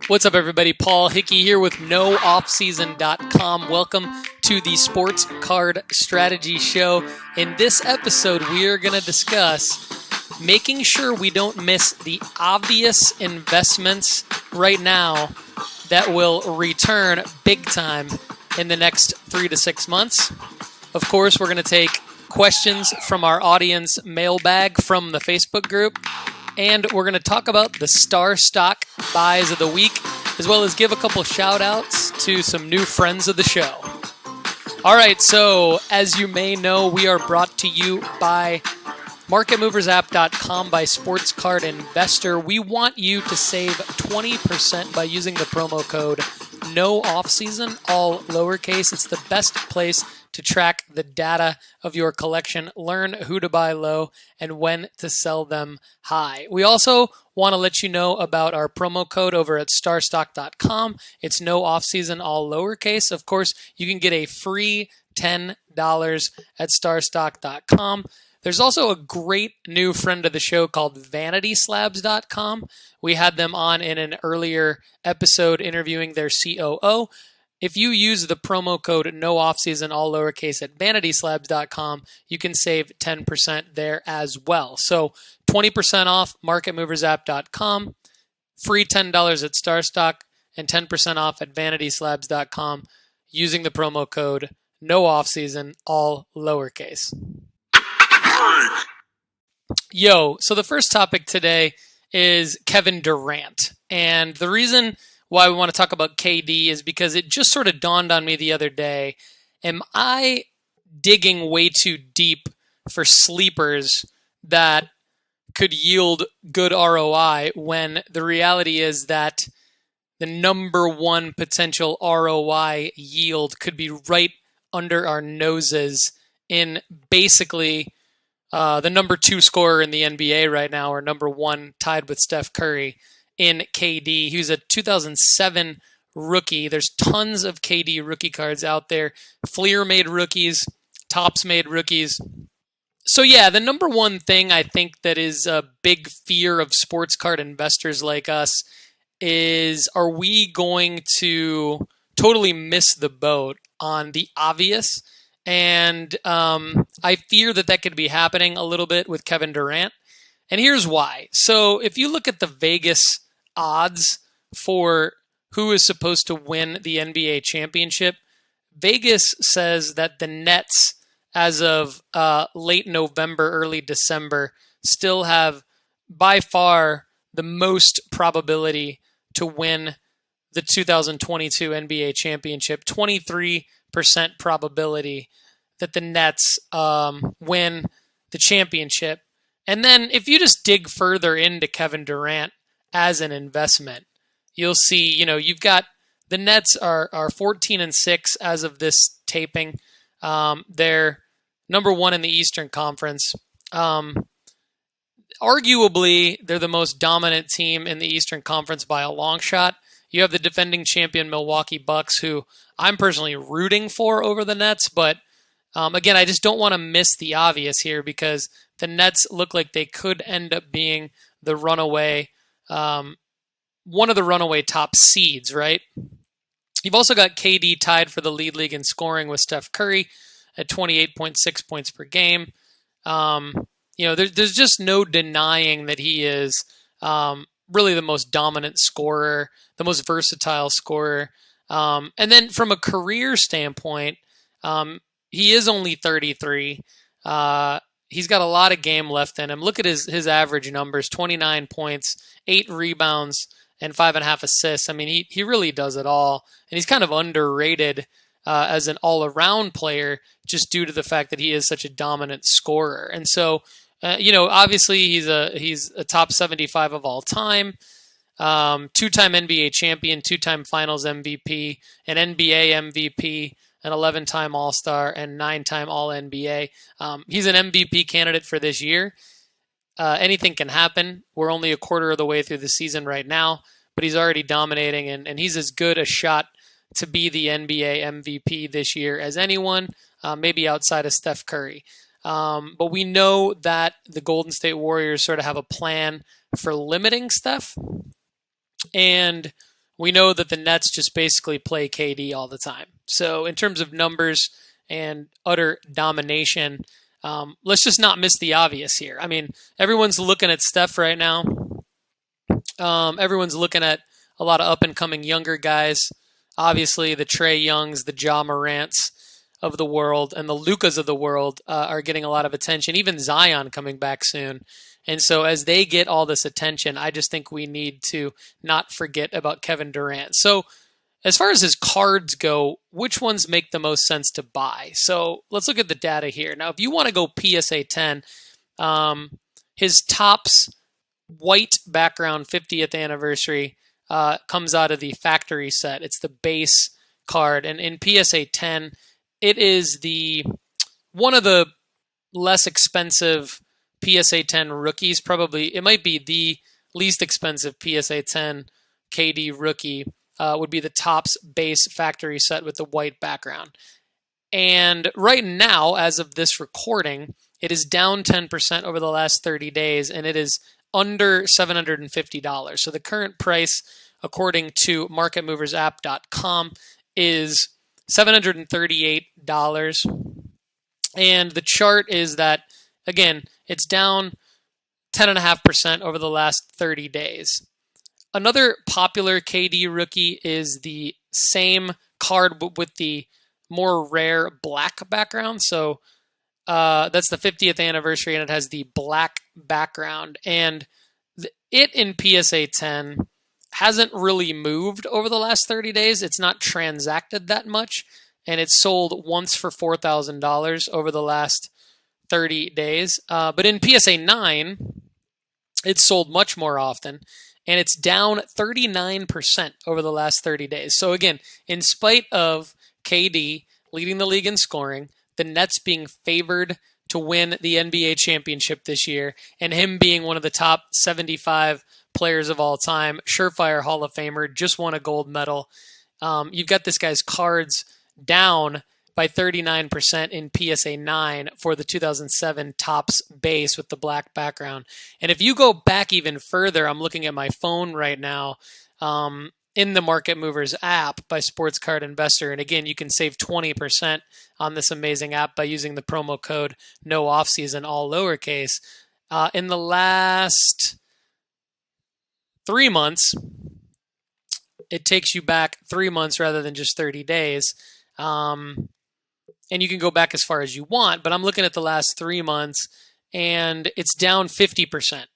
What's up, everybody? Paul Hickey here with NoOffSeason.com. Welcome to the Sports Card Strategy Show. In this episode, we are going to discuss making sure we don't miss the obvious investments right now that will return big time in the next 3 to 6 months. Of course, we're going to take questions from our audience mailbag from the Facebook group. And we're going to talk about the Starstock buys of the week, as well as give a couple shout-outs to some new friends of the show. All right, so as you may know, we are brought to you by MarketMoversApp.com by Sports Card Investor. We want you to save 20% by using the promo code NOOFFSEASON, all lowercase. It's the best place to track the data of your collection, learn who to buy low, and when to sell them high. We also want to let you know about our promo code over at Starstock.com. It's NOOFFSEASON, all lowercase. Of course, you can get a free $10 at Starstock.com. There's also a great new friend of the show called VanitySlabs.com. We had them on in an earlier episode interviewing their COO. If you use the promo code NOOFFSEASON, all lowercase, at VanitySlabs.com, you can save 10% there as well. So 20% off MarketMoversApp.com, free $10 at Starstock, and 10% off at VanitySlabs.com using the promo code NOOFFSEASON, all lowercase. So the first topic today is Kevin Durant. And the reason why we want to talk about KD is because it just sort of dawned on me the other day. Am I digging way too deep for sleepers that could yield good ROI when the reality is that the number one potential ROI yield could be right under our noses in basically the number 2 scorer in the NBA right now, or number 1 tied with Steph Curry in KD. He was a 2007 rookie. There's tons of KD rookie cards out there. Fleer made rookies, Topps made rookies. So yeah, the number one thing I think that is a big fear of sports card investors like us is, are we going to totally miss the boat on the obvious? And I fear that could be happening a little bit with Kevin Durant. And here's why. So if you look at the Vegas odds for who is supposed to win the NBA championship, Vegas says that the Nets, as of late November, early December, still have by far the most probability to win the 2022 NBA championship. 23% probability that the Nets win the championship. And then if you just dig further into Kevin Durant as an investment, you'll see, you've got the Nets are 14-6 as of this taping. They're number 1 in the Eastern Conference. Arguably, they're the most dominant team in the Eastern Conference by a long shot. You have the defending champion Milwaukee Bucks, who I'm personally rooting for over the Nets. But again, I just don't want to miss the obvious here, because the Nets look like they could end up being the runaway, one of the runaway top seeds, right? You've also got KD tied for the lead league in scoring with Steph Curry at 28.6 points per game. There's just no denying that he is really the most dominant scorer, the most versatile scorer. And then from a career standpoint, he is only 33. He's got a lot of game left in him. Look at his average numbers: 29 points, 8 rebounds, and 5.5 assists. I mean, he really does it all. And he's kind of underrated as an all-around player, just due to the fact that he is such a dominant scorer. And so, obviously he's a top 75 of all time. 2-time NBA champion, 2-time Finals MVP, an NBA MVP, an 11-time All-Star, and 9-time All-NBA. He's an MVP candidate for this year. Anything can happen. We're only a quarter of the way through the season right now, but he's already dominating, and he's as good a shot to be the NBA MVP this year as anyone, maybe outside of Steph Curry. But we know that the Golden State Warriors sort of have a plan for limiting Steph. And we know that the Nets just basically play KD all the time. So in terms of numbers and utter domination, let's just not miss the obvious here. I mean, everyone's looking at Steph right now. Everyone's looking at a lot of up-and-coming younger guys. Obviously, the Trae Youngs, the Ja Morants of the world, and the Lukas of the world are getting a lot of attention. Even Zion coming back soon. And so as they get all this attention, I just think we need to not forget about Kevin Durant. So as far as his cards go, which ones make the most sense to buy? So let's look at the data here. Now, if you want to go PSA 10, his Topps white background 50th anniversary comes out of the factory set. It's the base card. And in PSA 10, it is one of the less expensive PSA 10 rookies. Probably, it might be the least expensive PSA 10 KD rookie. Would be the Topps base factory set with the white background. And right now, as of this recording, it is down 10% over the last 30 days, and it is under $750. So the current price, according to marketmoversapp.com, is $738. And the chart is that, again, it's down 10.5% over the last 30 days. Another popular KD rookie is the same card but with the more rare black background. So that's the 50th anniversary, and it has the black background. And it in PSA 10 hasn't really moved over the last 30 days. It's not transacted that much, and it's sold once for $4,000 over the last 30 days. But in PSA 9, it's sold much more often, and it's down 39% over the last 30 days. So again, in spite of KD leading the league in scoring, the Nets being favored to win the NBA championship this year, and him being one of the top 75 players of all time, surefire Hall of Famer, just won a gold medal. You've got this guy's cards down by 39% in PSA 9 for the 2007 Topps base with the black background. And if you go back even further, I'm looking at my phone right now in the Market Movers app by Sports Card Investor. And again, you can save 20% on this amazing app by using the promo code NOOFFSEASON, all lowercase. In the last 3 months, it takes you back 3 months rather than just 30 days. And you can go back as far as you want, but I'm looking at the last 3 months, and it's down 50%.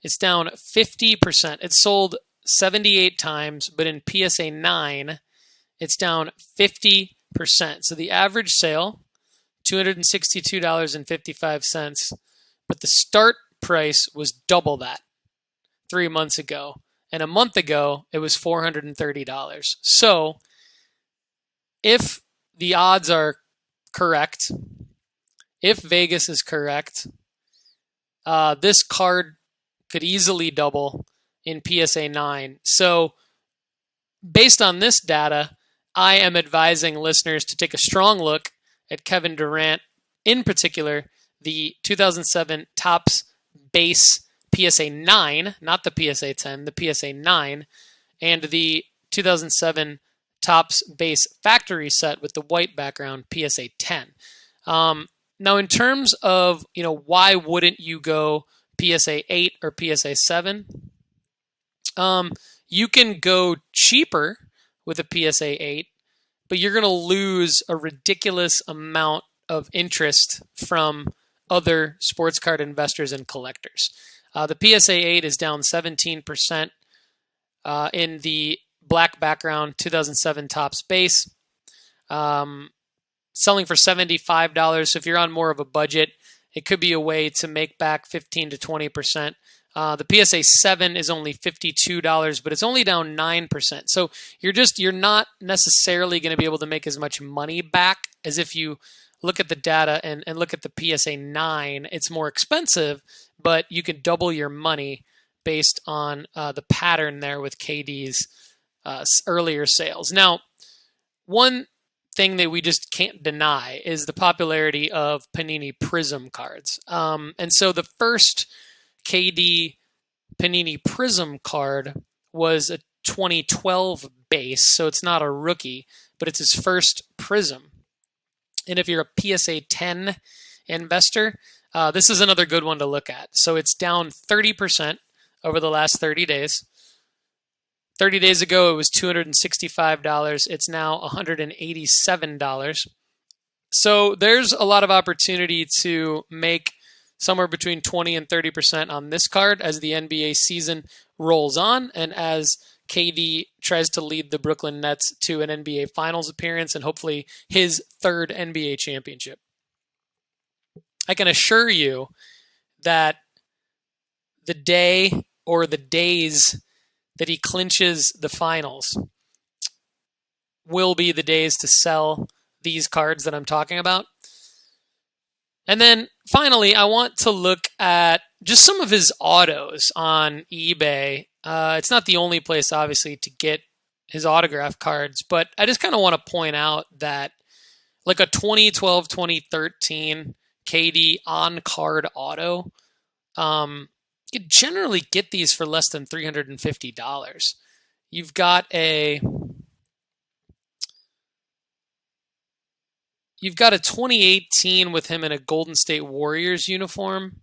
It's down 50%. It's sold 78 times, but in PSA 9, it's down 50%. So the average sale, $262.55, but the start price was double that 3 months ago. And a month ago, it was $430. So if the odds are correct, if Vegas is correct, this card could easily double in PSA 9. So based on this data, I am advising listeners to take a strong look at Kevin Durant, in particular, the 2007 Topps base PSA 9, not the PSA 10, the PSA 9, and the 2007 Topps base factory set with the white background, PSA 10. Now, in terms of, why wouldn't you go PSA 8 or PSA 7? You can go cheaper with a PSA 8, but you're going to lose a ridiculous amount of interest from other sports card investors and collectors. The PSA 8 is down 17% in the black background 2007 Topps base, selling for $75. So if you're on more of a budget, it could be a way to make back 15 to 20%. The PSA 7 is only $52, but it's only down 9%. So you're not necessarily going to be able to make as much money back as if you look at the data and look at the PSA 9. It's more expensive, but you can double your money based on the pattern there with KD's earlier sales. Now, one thing that we just can't deny is the popularity of Panini Prism cards. And so the first KD Panini Prism card was a 2012 base, so it's not a rookie, but it's his first Prism. And if you're a PSA 10 investor, this is another good one to look at. So it's down 30% over the last 30 days. 30 days ago, it was $265. It's now $187. So there's a lot of opportunity to make somewhere between 20 and 30% on this card as the NBA season rolls on and as KD tries to lead the Brooklyn Nets to an NBA Finals appearance and hopefully his third NBA championship. I can assure you that the day or the days that he clinches the finals will be the days to sell these cards that I'm talking about. And then finally, I want to look at just some of his autos on eBay. It's not the only place, obviously, to get his autograph cards, but I just kind of want to point out that like a 2012, 2013 KD on-card auto, you can generally get these for less than $350. You've got a 2018 with him in a Golden State Warriors uniform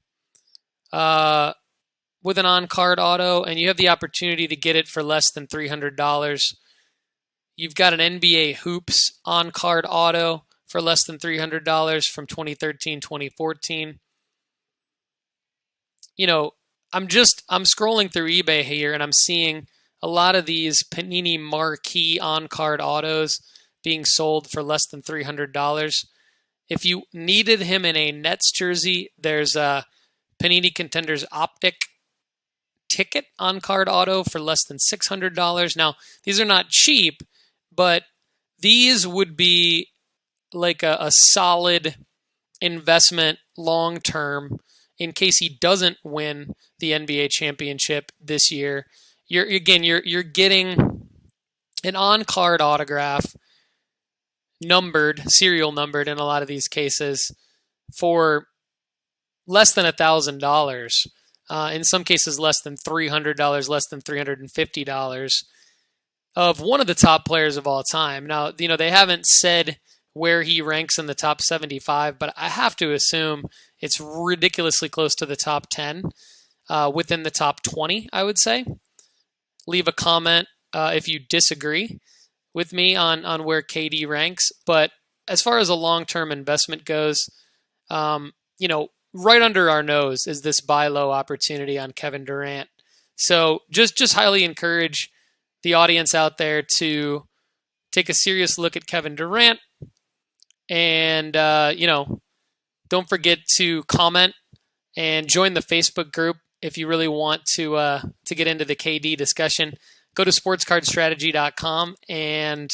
with an on-card auto, and you have the opportunity to get it for less than $300. You've got an NBA Hoops on-card auto for less than $300 from 2013, 2014. You know, I'm scrolling through eBay here, and I'm seeing a lot of these Panini marquee on-card autos being sold for less than $300. If you needed him in a Nets jersey, there's a Panini Contenders Optic ticket on-card auto for less than $600. Now, these are not cheap, but these would be like a solid investment long-term in case he doesn't win the NBA championship this year. You're getting an on-card autograph serial numbered in a lot of these cases for less than $1,000. In some cases, less than $300, less than $350 of one of the top players of all time. Now, they haven't said where he ranks in the top 75, but I have to assume it's ridiculously close to the top 10, within the top 20, I would say. Leave a comment if you disagree with me on where KD ranks. But as far as a long-term investment goes, right under our nose is this buy low opportunity on Kevin Durant. So just highly encourage the audience out there to take a serious look at Kevin Durant. And, don't forget to comment and join the Facebook group if you really want to get into the KD discussion. Go to sportscardstrategy.com and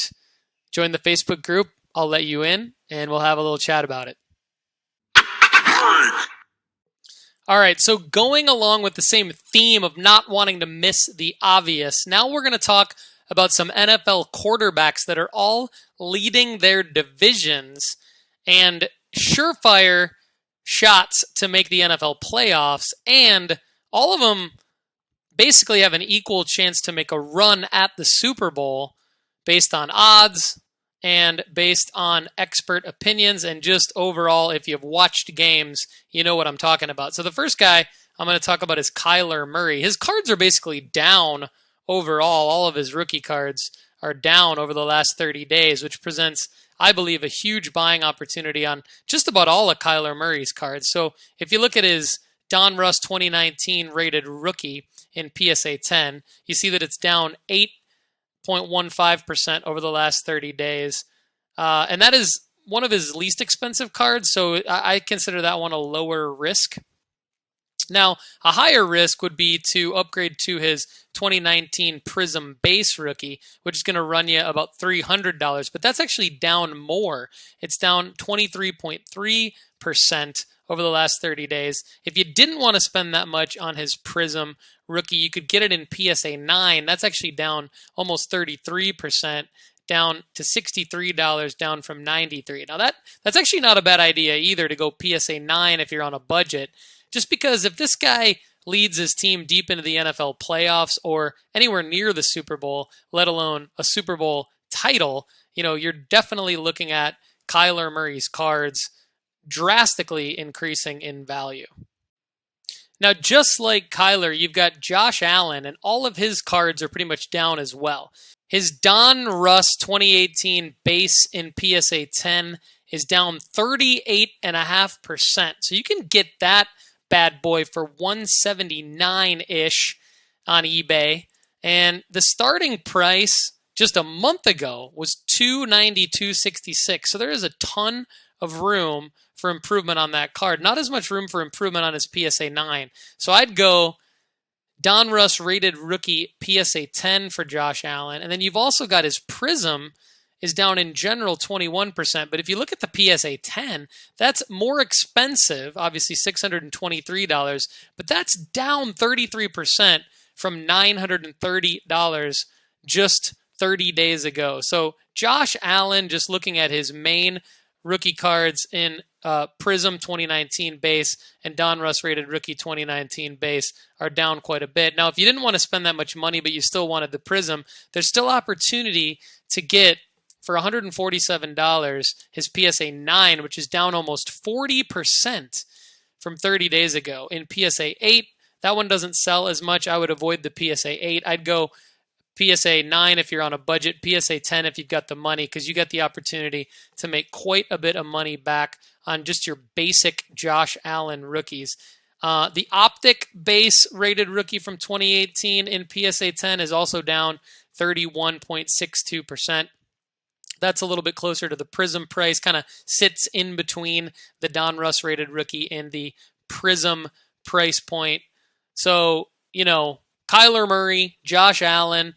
join the Facebook group. I'll let you in, and we'll have a little chat about it. All right, so going along with the same theme of not wanting to miss the obvious, now we're going to talk about some NFL quarterbacks that are all leading their divisions and surefire shots to make the NFL playoffs, and all of them basically have an equal chance to make a run at the Super Bowl based on odds and based on expert opinions and just overall, if you've watched games, you know what I'm talking about. So the first guy I'm going to talk about is Kyler Murray. His cards are basically down overall. All of his rookie cards are down over the last 30 days, which presents, I believe, a huge buying opportunity on just about all of Kyler Murray's cards. So if you look at his Don Russ 2019 rated rookie in PSA 10, you see that it's down 8.15% over the last 30 days. And that is one of his least expensive cards, so I consider that one a lower risk. Now, a higher risk would be to upgrade to his 2019 Prism base rookie, which is going to run you about $300, but that's actually down more. It's down 23.3% over the last 30 days. If you didn't want to spend that much on his Prism rookie, you could get it in PSA 9. That's actually down almost 33%, down to $63, down from $93. Now that's actually not a bad idea either to go PSA 9 if you're on a budget, just because if this guy leads his team deep into the NFL playoffs or anywhere near the Super Bowl, let alone a Super Bowl title, you're definitely looking at Kyler Murray's cards drastically increasing in value. Now, just like Kyler, you've got Josh Allen, and all of his cards are pretty much down as well. His Don Russ 2018 base in PSA 10 is down 38.5%. So you can get that bad boy for $179-ish on eBay. And the starting price just a month ago was $292.66. So there is a ton of room for improvement on that card. Not as much room for improvement on his PSA 9. So I'd go Don Russ rated rookie PSA 10 for Josh Allen. And then you've also got his Prism is down in general 21%. But if you look at the PSA 10, that's more expensive, obviously $623, but that's down 33% from $930 just 30 days ago. So Josh Allen, just looking at his main rookie cards in Prism 2019 base and Don Russ rated rookie 2019 base are down quite a bit. Now, if you didn't want to spend that much money, but you still wanted the Prism, there's still opportunity to get for $147 his PSA 9, which is down almost 40% from 30 days ago. In PSA 8, that one doesn't sell as much. I would avoid the PSA 8. I'd go PSA 9 if you're on a budget, PSA 10 if you've got the money, because you got the opportunity to make quite a bit of money back on just your basic Josh Allen rookies. The Optic base rated rookie from 2018 in PSA 10 is also down 31.62%. That's a little bit closer to the Prism price, kind of sits in between the Don Russ rated rookie and the Prism price point. So, Kyler Murray, Josh Allen,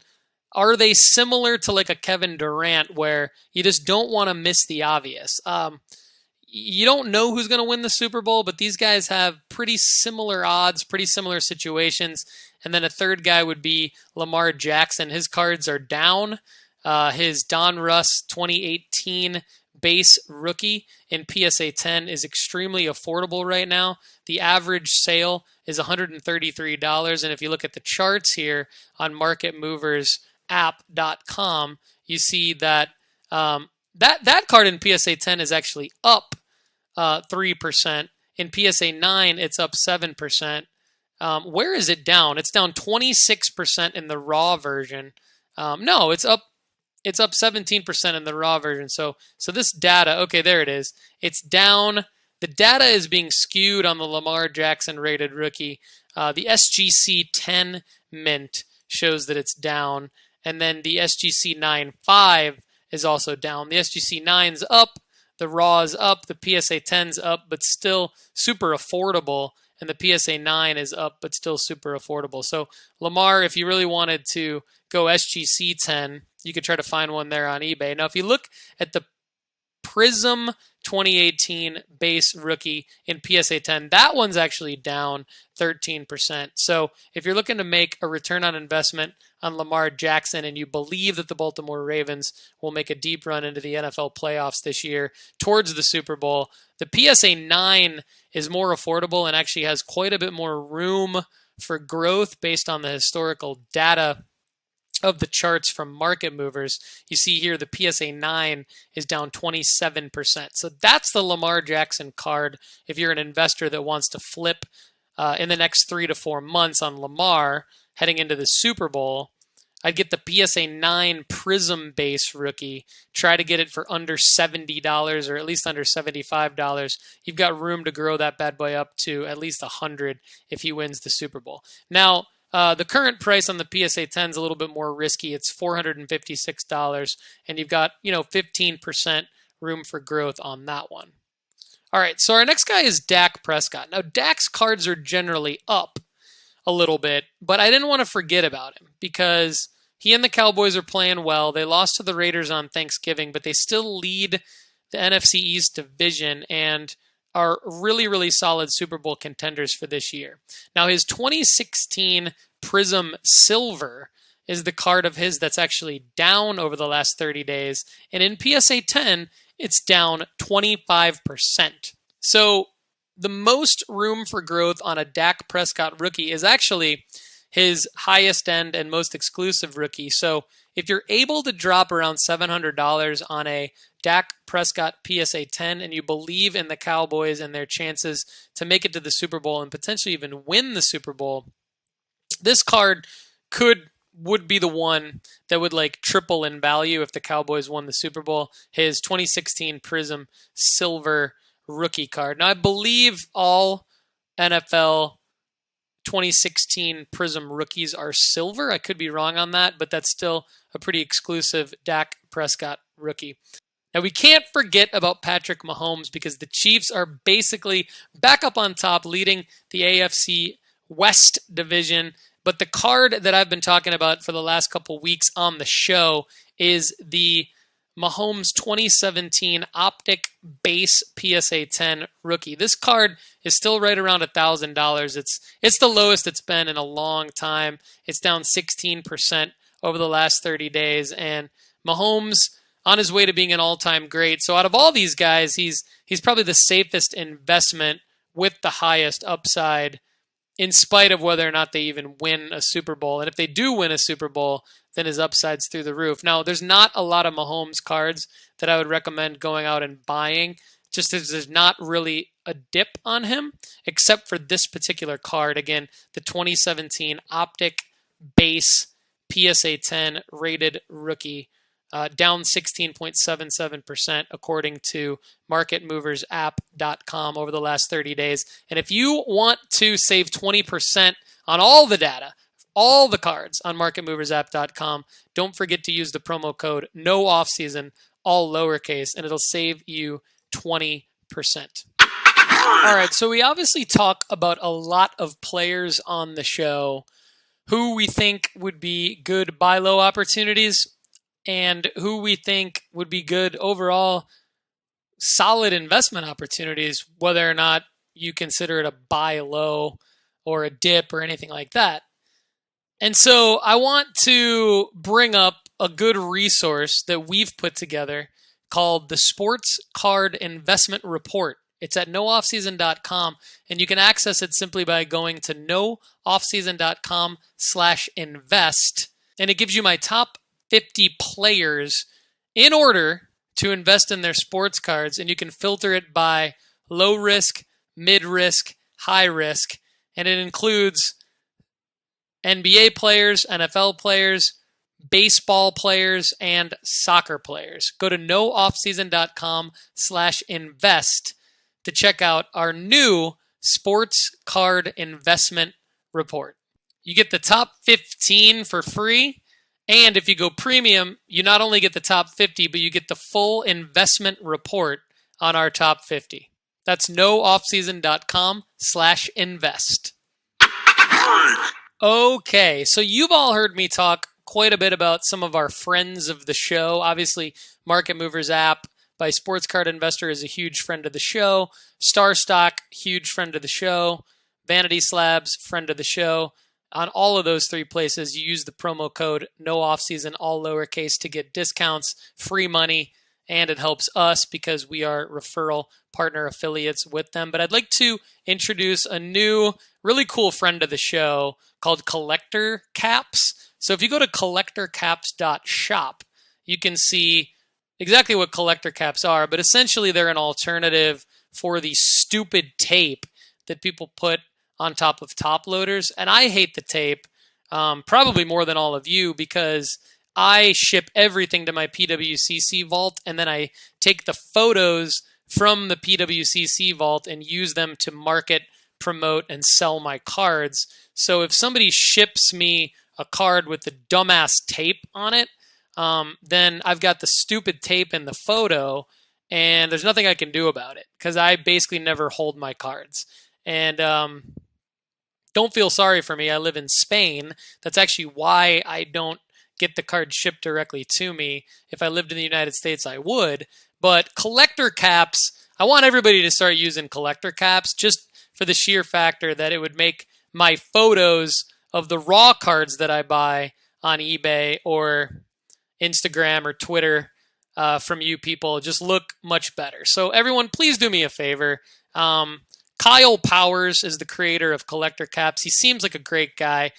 are they similar to like a Kevin Durant where you just don't want to miss the obvious? You don't know who's going to win the Super Bowl, but these guys have pretty similar odds, pretty similar situations. And then a third guy would be Lamar Jackson. His cards are down. His Don Russ 2018 base rookie in PSA 10 is extremely affordable right now. The average sale is $133. And if you look at the charts here on marketmoversapp.com, you see that that card in PSA 10 is actually up 3%. In PSA 9, it's up 7%. Where is it down? It's down 26% in the raw version. No, it's up 17% in the raw version. So this data, okay, there it is. It's down. The data is being skewed on the Lamar Jackson rated rookie. The SGC 10 mint shows that it's down. And then the SGC 9.5 is also down. The SGC 9's up. The raw is up. The PSA 10's up, but still super affordable. And the PSA 9 is up, but still super affordable. So Lamar, if you really wanted to go SGC 10, you could try to find one there on eBay. Now, if you look at the Prism 2018 base rookie in PSA 10, that one's actually down 13%. So if you're looking to make a return on investment on Lamar Jackson and you believe that the Baltimore Ravens will make a deep run into the NFL playoffs this year towards the Super Bowl, the PSA 9 is more affordable and actually has quite a bit more room for growth based on the historical data of the charts from Market Movers. You see here the PSA 9 is down 27%. So that's the Lamar Jackson card if you're an investor that wants to flip in the next 3 to 4 months on Lamar heading into the Super Bowl. I'd get the PSA 9 Prism base rookie, try to get it for under $70 or at least under $75. You've got room to grow that bad boy up to at least $100 if he wins the Super Bowl. Now, the current price on the PSA 10 is a little bit more risky. It's $456, and you've got 15% room for growth on that one. All right, so our next guy is Dak Prescott. Now, Dak's cards are generally up a little bit, but I didn't want to forget about him because he and the Cowboys are playing well. They lost to the Raiders on Thanksgiving, but they still lead the NFC East division and are really, really solid Super Bowl contenders for this year. Now, his 2016 Prism Silver is the card of his that's actually down over the last 30 days. And in PSA 10, it's down 25%. So the most room for growth on a Dak Prescott rookie is actually his highest end and most exclusive rookie. So if you're able to drop around $700 on a Dak Prescott PSA 10 and you believe in the Cowboys and their chances to make it to the Super Bowl and potentially even win the Super Bowl, this card would be the one that would like triple in value if the Cowboys won the Super Bowl. His 2016 Prism Silver rookie card. Now, I believe all NFL 2016 Prism rookies are silver. I could be wrong on that, but that's still a pretty exclusive Dak Prescott rookie. Now, we can't forget about Patrick Mahomes because the Chiefs are basically back up on top, leading the AFC West division. But the card that I've been talking about for the last couple weeks on the show is the Mahomes 2017 Optic Base PSA 10 rookie. This card is still right around $1,000. It's the lowest it's been in a long time. It's down 16% over the last 30 days, and Mahomes on his way to being an all-time great. So out of all these guys, he's probably the safest investment with the highest upside, in spite of whether or not they even win a Super Bowl. And if they do win a Super Bowl, then his upside's through the roof. Now, there's not a lot of Mahomes cards that I would recommend going out and buying, just as there's not really a dip on him, except for this particular card. Again, the 2017 Optic Base PSA 10 rated rookie, down 16.77% according to marketmoversapp.com over the last 30 days. And if you want to save 20% on all the data, all the cards on marketmoversapp.com, don't forget to use the promo code NOOFFSEASON, all lowercase, and it'll save you 20%. All right, so we obviously talk about a lot of players on the show who we think would be good buy low opportunities and who we think would be good overall solid investment opportunities, whether or not you consider it a buy low or a dip or anything like that. And so I want to bring up a good resource that we've put together called the Sports Card Investment Report. It's at nooffseason.com, and you can access it simply by going to nooffseason.com/invest, and it gives you my top 50 players in order to invest in their sports cards, and you can filter it by low risk, mid risk, high risk, and it includes NBA players, NFL players, baseball players, and soccer players. Go to nooffseason.com/invest to check out our new sports card investment report. You get the top 15 for free. And if you go premium, you not only get the top 50, but you get the full investment report on our top 50. That's nooffseason.com/invest. Okay, so you've all heard me talk quite a bit about some of our friends of the show. Obviously, Market Movers app by Sports Card Investor is a huge friend of the show. Starstock, huge friend of the show. Vanity Slabs, friend of the show. On all of those three places, you use the promo code NOOFFSEASON, all lowercase, to get discounts, free money, and it helps us because we are referral partner affiliates with them. But I'd like to introduce a new, really cool friend of the show called Collector Caps. So if you go to collectorcaps.shop, you can see exactly what collector caps are, but essentially they're an alternative for the stupid tape that people put on top of top loaders. And I hate the tape probably more than all of you because I ship everything to my PWCC vault and then I take the photos from the PWCC vault and use them to market, promote, and sell my cards. So if somebody ships me a card with the dumbass tape on it, then I've got the stupid tape in the photo and there's nothing I can do about it because I basically never hold my cards. And don't feel sorry for me. I live in Spain. That's actually why I don't get the card shipped directly to me. If I lived in the United States, I would. But collector caps, I want everybody to start using collector caps just for the sheer factor that it would make my photos of the raw cards that I buy on eBay or Instagram or Twitter from you people just look much better. So everyone, please do me a favor. Kyle Powers is the creator of Collector Caps. He seems like a great guy.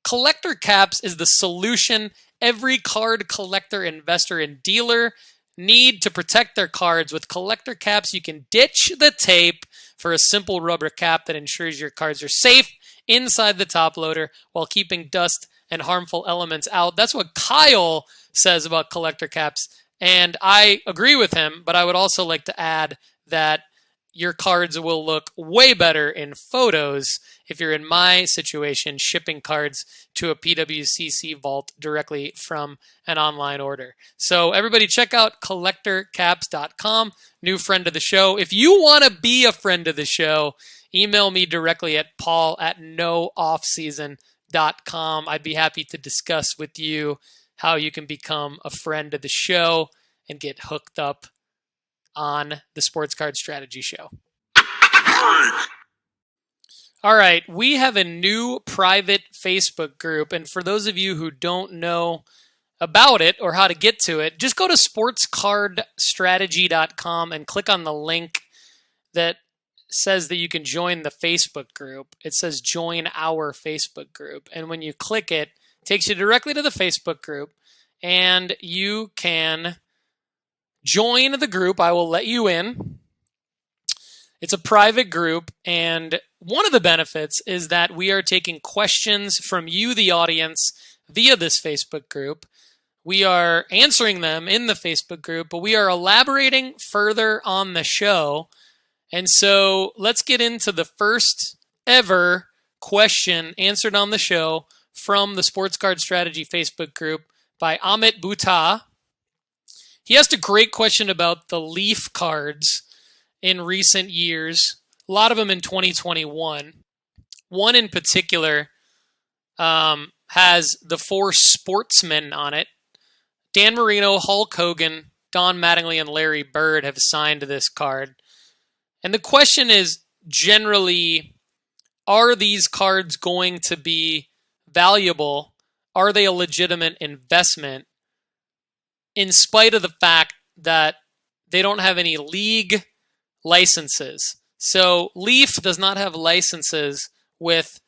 Collector Caps is the solution every card collector, investor, and dealer need to protect their cards. With Collector Caps, you can ditch the tape for a simple rubber cap that ensures your cards are safe inside the top loader while keeping dust and harmful elements out. That's what Kyle says about Collector Caps, and I agree with him, but I would also like to add that your cards will look way better in photos if you're in my situation, shipping cards to a PWCC vault directly from an online order. So everybody check out collectorcaps.com, new friend of the show. If you want to be a friend of the show, email me directly at paul@nooffseason.com. I'd be happy to discuss with you how you can become a friend of the show and get hooked up on the Sports Card Strategy Show. All right, we have a new private Facebook group, and for those of you who don't know about it or how to get to it, just go to sportscardstrategy.com and click on the link that says that you can join the Facebook group. It says join our Facebook group, and when you click it, it takes you directly to the Facebook group, and you can join the group. I will let you in. It's a private group, and one of the benefits is that we are taking questions from you, the audience, via this Facebook group. We are answering them in the Facebook group, but we are elaborating further on the show. And so let's get into the first ever question answered on the show from the Sports Card Strategy Facebook group by Amit Butta. He asked a great question about the Leaf cards in recent years, a lot of them in 2021. One in particular has the 4 sportsmen on it. Dan Marino, Hulk Hogan, Don Mattingly, and Larry Bird have signed this card. And the question is generally, are these cards going to be valuable? Are they a legitimate investment? In spite of the fact that they don't have any league licenses. So Leaf does not have licenses with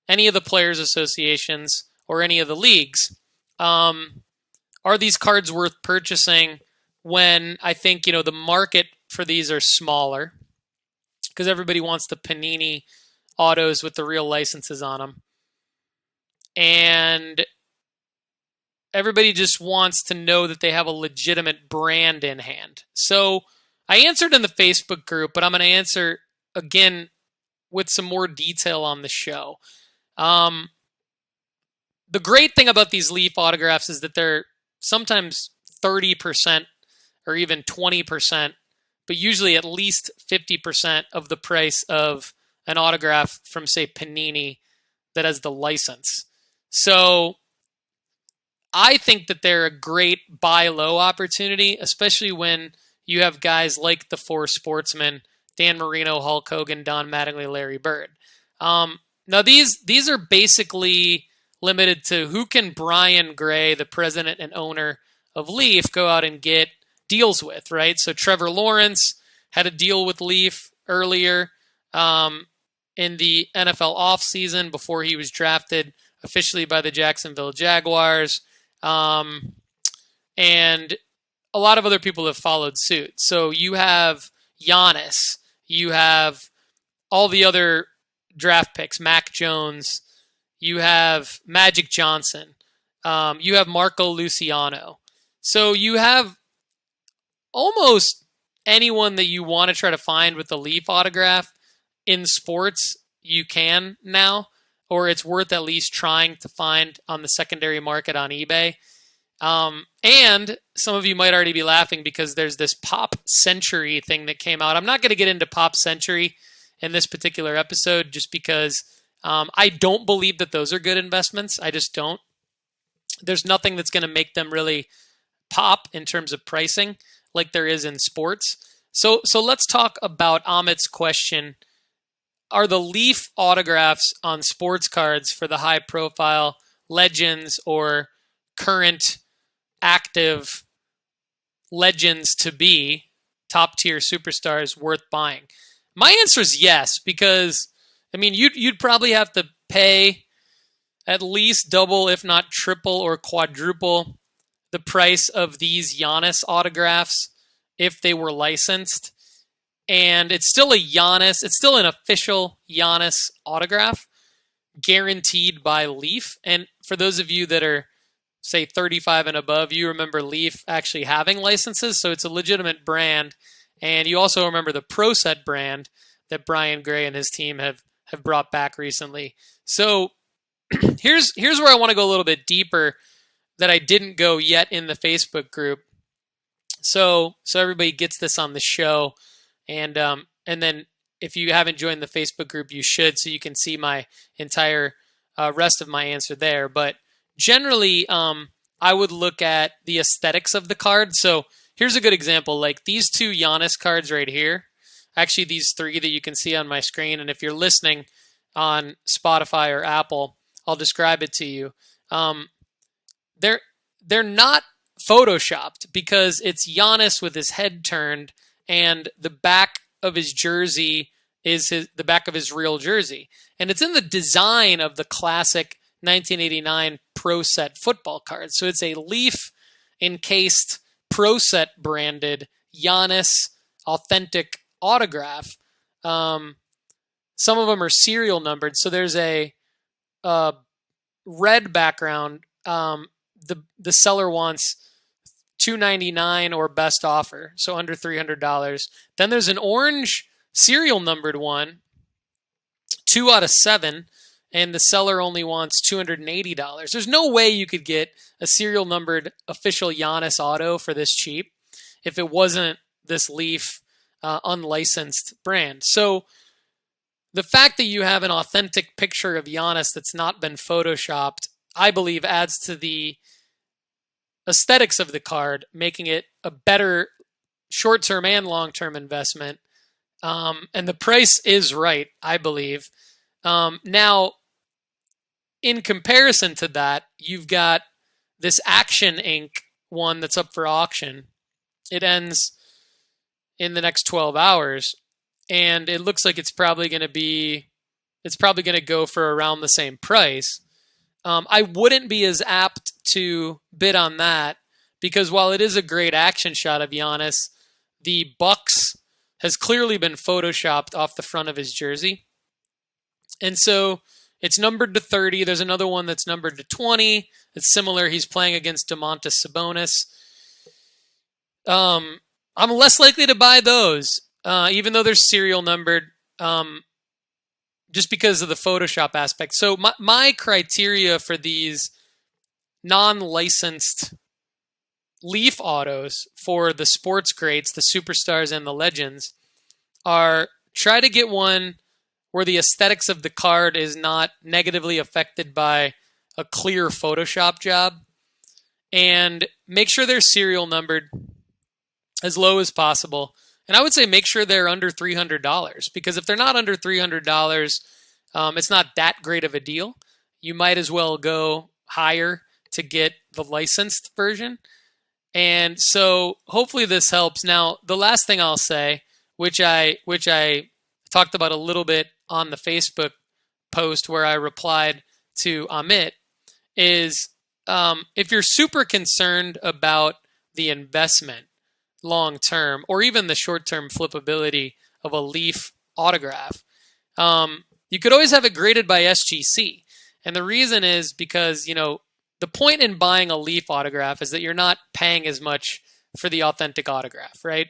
any of the players' associations or any of the leagues. Are these cards worth purchasing when I think, the market for these are smaller? Because everybody wants the Panini autos with the real licenses on them. And everybody just wants to know that they have a legitimate brand in hand. So I answered in the Facebook group, but I'm going to answer again with some more detail on the show. The great thing about these Leaf autographs is that they're sometimes 30% or even 20%, but usually at least 50% of the price of an autograph from, say, Panini that has the license. So I think that they're a great buy low opportunity, especially when you have guys like the 4 sportsmen, Dan Marino, Hulk Hogan, Don Mattingly, Larry Bird. Now these are basically limited to who can Brian Gray, the president and owner of Leaf, go out and get deals with, right? So Trevor Lawrence had a deal with Leaf earlier in the NFL offseason before he was drafted officially by the Jacksonville Jaguars. And a lot of other people have followed suit. So you have Giannis, you have all the other draft picks, Mac Jones, you have Magic Johnson, you have Marco Luciano. So you have almost anyone that you want to try to find with the Leaf autograph in sports, you can now, or it's worth at least trying to find on the secondary market on eBay. And some of you might already be laughing because there's this Pop Century thing that came out. I'm not going to get into Pop Century in this particular episode just because I don't believe that those are good investments. I just don't. There's nothing that's going to make them really pop in terms of pricing like there is in sports. So let's talk about Amit's question. Are the Leaf autographs on sports cards for the high-profile legends or current active legends to be top-tier superstars worth buying? My answer is yes, because I mean you'd probably have to pay at least double, if not triple or quadruple the price of these Giannis autographs if they were licensed. And it's still it's still an official Giannis autograph guaranteed by Leaf. And for those of you that are, say, 35 and above, you remember Leaf actually having licenses. So it's a legitimate brand. And you also remember the Pro Set brand that Brian Gray and his team have brought back recently. So here's where I want to go a little bit deeper that I didn't go yet in the Facebook group. So everybody gets this on the show. And then if you haven't joined the Facebook group, you should, so you can see my entire rest of my answer there. But generally, I would look at the aesthetics of the card. So here's a good example, like these two Giannis cards right here. Actually, these three that you can see on my screen. And if you're listening on Spotify or Apple, I'll describe it to you. They're not photoshopped because it's Giannis with his head turned, and the back of his jersey is the back of his real jersey. And it's in the design of the classic 1989 Pro Set football card. So it's a Leaf encased Pro Set branded Giannis authentic autograph. Some of them are serial numbered. So there's a red background. The seller wants $299 or best offer, so under $300. Then there's an orange serial numbered one, 2 out of 7, and the seller only wants $280. There's no way you could get a serial numbered official Giannis auto for this cheap if it wasn't this Leaf unlicensed brand. So the fact that you have an authentic picture of Giannis that's not been photoshopped, I believe, adds to the aesthetics of the card, making it a better short-term and long-term investment. And the price is right, I believe. Now, in comparison to that, you've got this Action Inc. one that's up for auction. It ends in the next 12 hours, and it looks like it's probably going to go for around the same price. I wouldn't be as apt to bid on that because while it is a great action shot of Giannis, the Bucks has clearly been photoshopped off the front of his jersey. And so it's numbered to 30. There's another one that's numbered to 20. It's similar. He's playing against Domantas Sabonis. I'm less likely to buy those, even though they're serial numbered. Just because of the Photoshop aspect. So my criteria for these non-licensed Leaf autos for the sports greats, the superstars, and the legends are try to get one where the aesthetics of the card is not negatively affected by a clear Photoshop job, and make sure they're serial numbered as low as possible. And I would say make sure they're under $300 because if they're not under $300, it's not that great of a deal. You might as well go higher to get the licensed version. And so hopefully this helps. Now, the last thing I'll say, which I talked about a little bit on the Facebook post where I replied to Amit, is if you're super concerned about the investment long term or even the short term flippability of a Leaf autograph, you could always have it graded by SGC. And the reason is because, the point in buying a Leaf autograph is that you're not paying as much for the authentic autograph, right?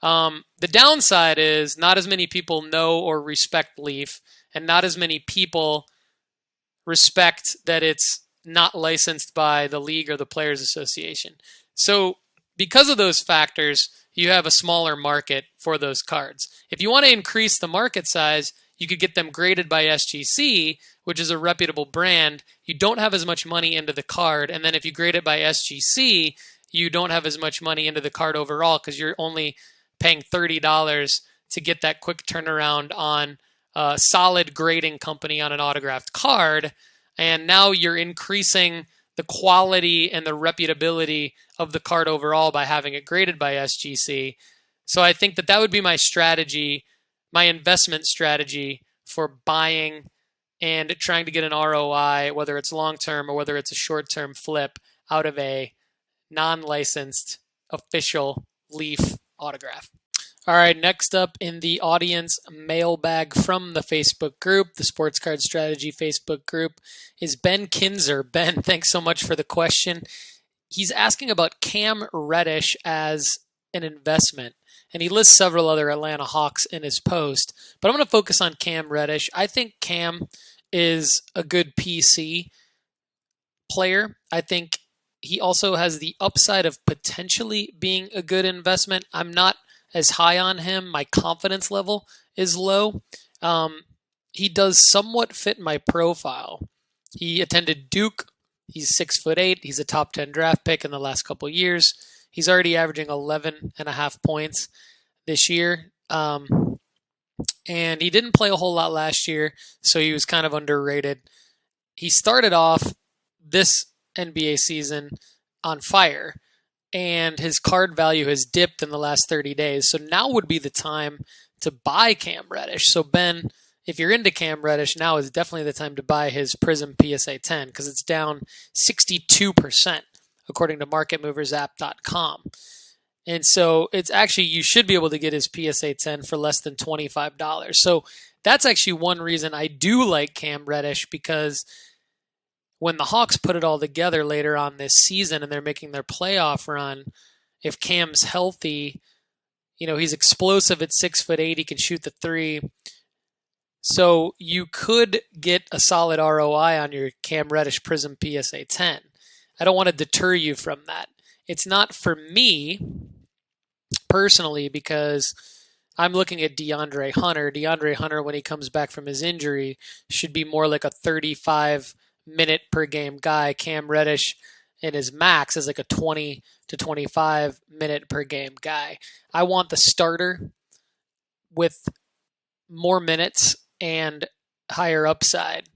The downside is not as many people know or respect Leaf, and not as many people respect that it's not licensed by the league or the Players Association. So because of those factors, you have a smaller market for those cards. If you want to increase the market size, you could get them graded by SGC, which is a reputable brand. You don't have as much money into the card. And then if you grade it by SGC, you don't have as much money into the card overall because you're only paying $30 to get that quick turnaround on a solid grading company on an autographed card. And now you're increasing the quality and the reputability of the card overall by having it graded by SGC. So I think that would be my strategy my investment strategy for buying and trying to get an ROI, whether it's long-term or whether it's a short-term flip, out of a non-licensed official Leaf autograph. All right, next up in the audience mailbag from the Facebook group, the Sports Card Strategy Facebook group, is Ben Kinser. Ben, thanks so much for the question. He's asking about Cam Reddish as an investment, and he lists several other Atlanta Hawks in his post, but I'm going to focus on Cam Reddish. I think Cam is a good PC player. I think he also has the upside of potentially being a good investment. I'm not as high on him. My confidence level is low. He does somewhat fit my profile. He attended Duke. He's 6'8". He's a top 10 draft pick in the last couple of years. He's already averaging 11.5 points this year. And he didn't play a whole lot last year, so he was kind of underrated. He started off this NBA season on fire, and his card value has dipped in the last 30 days. So now would be the time to buy Cam Reddish. So Ben, if you're into Cam Reddish, now is definitely the time to buy his Prism PSA 10 because it's down 62% according to MarketMoversApp.com. And so it's actually, you should be able to get his PSA 10 for less than $25. So that's actually one reason I do like Cam Reddish, because when the Hawks put it all together later on this season and they're making their playoff run, if Cam's healthy, he's explosive at 6'8". He can shoot the three. So you could get a solid ROI on your Cam Reddish Prism PSA 10. I don't want to deter you from that. It's not for me personally because I'm looking at DeAndre Hunter. DeAndre Hunter, when he comes back from his injury, should be more like a 35-minute per game guy. Cam Reddish in his max is like a 20 to 25-minute per game guy. I want the starter with more minutes and higher upside.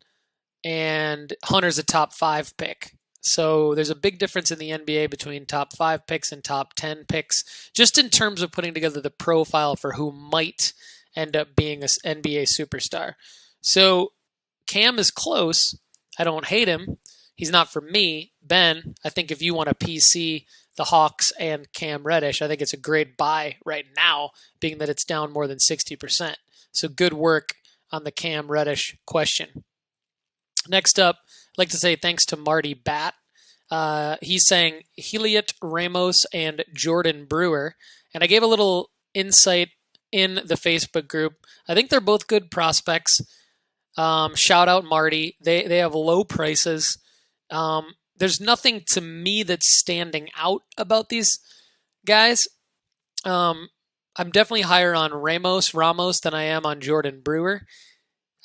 And Hunter's a top 5 pick. So there's a big difference in the NBA between top 5 picks and top 10 picks, just in terms of putting together the profile for who might end up being an NBA superstar. So Cam is close. I don't hate him. He's not for me. Ben, I think if you want to PC the Hawks and Cam Reddish, I think it's a great buy right now, being that it's down more than 60%. So good work on the Cam Reddish question. Next up, I'd like to say thanks to Marty Bat. He's saying Heliot Ramos and Jordan Brewer. And I gave a little insight in the Facebook group. I think they're both good prospects. Shout out Marty. They have low prices. There's nothing to me that's standing out about these guys. I'm definitely higher on Ramos than I am on Jordan Brewer.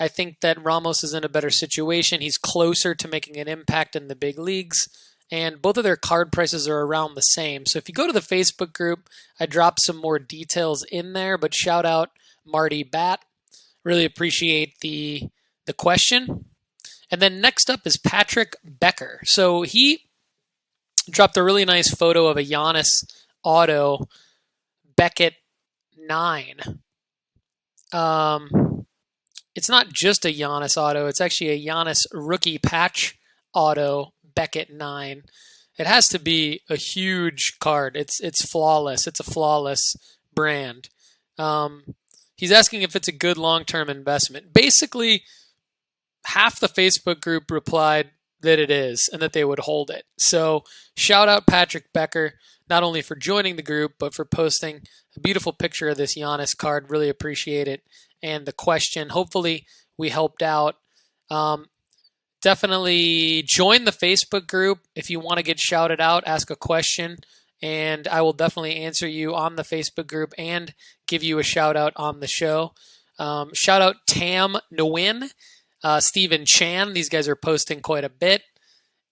I think that Ramos is in a better situation. He's closer to making an impact in the big leagues, and both of their card prices are around the same. So if you go to the Facebook group, I dropped some more details in there, but shout out Marty Bat. Really appreciate the question. And then next up is Patrick Becker. So he dropped a really nice photo of a Giannis auto, Beckett 9. It's not just a Giannis auto. It's actually a Giannis rookie patch auto, Beckett 9. It has to be a huge card. It's flawless. It's a flawless brand. He's asking if it's a good long-term investment. Basically, half the Facebook group replied that it is and that they would hold it. So shout out Patrick Becker, not only for joining the group, but for posting a beautiful picture of this Giannis card. Really appreciate it. And the question, hopefully we helped out. Definitely join the Facebook group if you want to get shouted out, ask a question, and I will definitely answer you on the Facebook group and give you a shout out on the show. Shout out Tam Nguyen, Stephen Chan. These guys are posting quite a bit,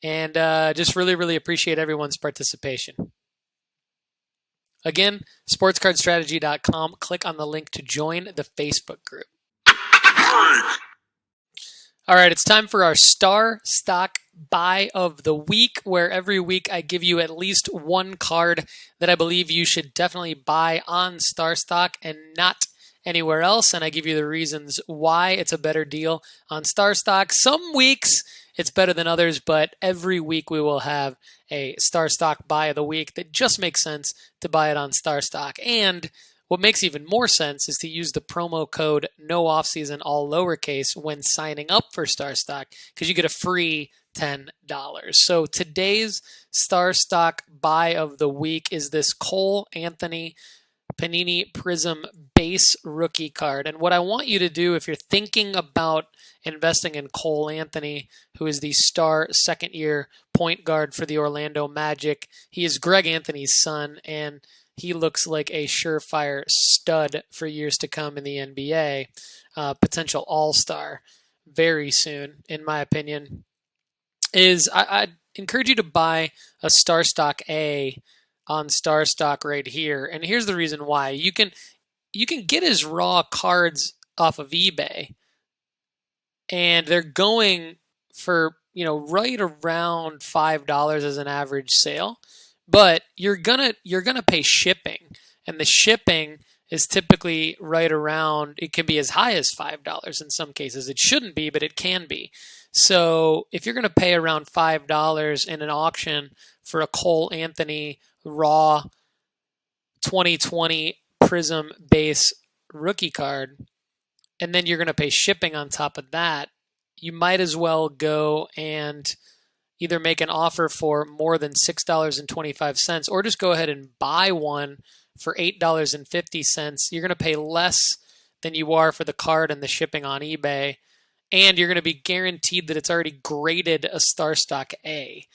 and just really, really appreciate everyone's participation. Again, sportscardstrategy.com. Click on the link to join the Facebook group. All right, it's time for our Starstock Buy of the Week, where every week I give you at least one card that I believe you should definitely buy on Starstock and not anywhere else, and I give you the reasons why it's a better deal on Starstock. Some weeks it's better than others, but every week we will have a Starstock buy of the week that just makes sense to buy it on Starstock. And what makes even more sense is to use the promo code NOOFFSEASON, all lowercase, when signing up for Starstock, because you get a free $10. So today's Starstock buy of the week is this Cole Anthony Panini Prism base rookie card. And what I want you to do, if you're thinking about investing in Cole Anthony, who is the star second-year point guard for the Orlando Magic, he is Greg Anthony's son, and he looks like a surefire stud for years to come in the NBA. Potential all-star very soon, in my opinion. I'd encourage you to buy a Starstock A on Starstock right here. And here's the reason why. You can get his raw cards off of eBay, and they're going for, right around $5 as an average sale. But you're gonna pay shipping, and the shipping is typically right around, it can be as high as $5 in some cases. It shouldn't be, but it can be. So if you're going to pay around $5 in an auction for a Cole Anthony raw 2020 Prism base rookie card, and then you're going to pay shipping on top of that, you might as well go and either make an offer for more than $6.25 or just go ahead and buy one for $8.50. You're going to pay less than you are for the card and the shipping on eBay, and you're going to be guaranteed that it's already graded a Starstock A.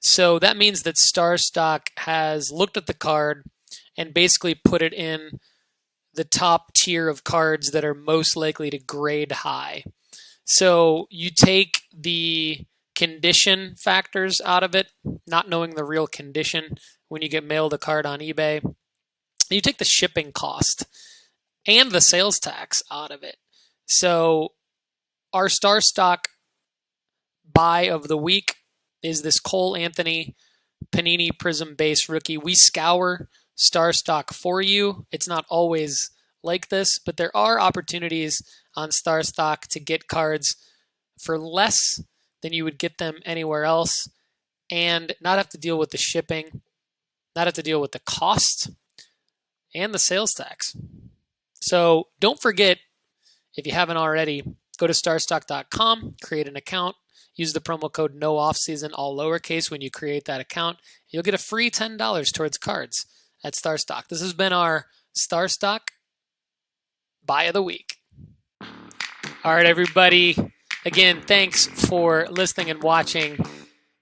So that means that Starstock has looked at the card and basically put it in the top tier of cards that are most likely to grade high. So you take the condition factors out of it, not knowing the real condition when you get mailed a card on eBay. You take the shipping cost and the sales tax out of it. So our Starstock buy of the week is this Cole Anthony Panini Prism base rookie. We scour Starstock for you. It's not always like this, but there are opportunities on Starstock to get cards for less than you would get them anywhere else and not have to deal with the shipping, not have to deal with the cost and the sales tax. So don't forget, if you haven't already, go to starstock.com, create an account, use the promo code NOOFFSEASON, all lowercase, when you create that account. You'll get a free $10 towards cards at Starstock. This has been our Starstock buy of the week. All right, everybody. Again, thanks for listening and watching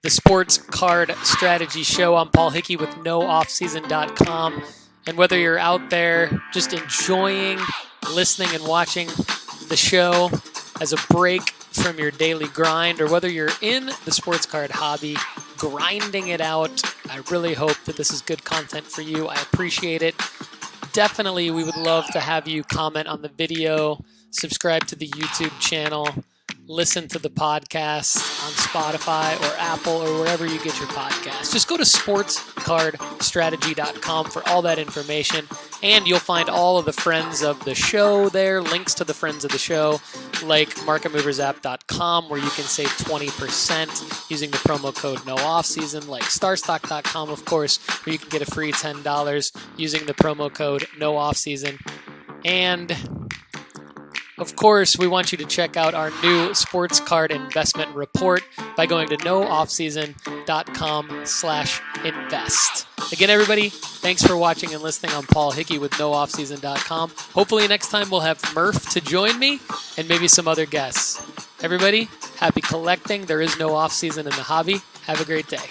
the Sports Card Strategy Show. I'm Paul Hickey with NoOffSeason.com. And whether you're out there just enjoying listening and watching the show as a break from your daily grind, or whether you're in the sports card hobby, grinding it out, I really hope that this is good content for you. I appreciate it. Definitely, we would love to have you comment on the video, subscribe to the YouTube channel, listen to the podcast on Spotify or Apple or wherever you get your podcasts. Just go to sportscardstrategy.com for all that information, and you'll find all of the friends of the show there, links to the friends of the show, like marketmoversapp.com, where you can save 20% using the promo code NOOFFSEASON, like starstock.com, of course, where you can get a free $10 using the promo code NOOFFSEASON. And of course, we want you to check out our new sports card investment report by going to nooffseason.com/invest. Again, everybody, thanks for watching and listening. I'm Paul Hickey with nooffseason.com. Hopefully next time we'll have Murph to join me and maybe some other guests. Everybody, happy collecting. There is no off-season in the hobby. Have a great day.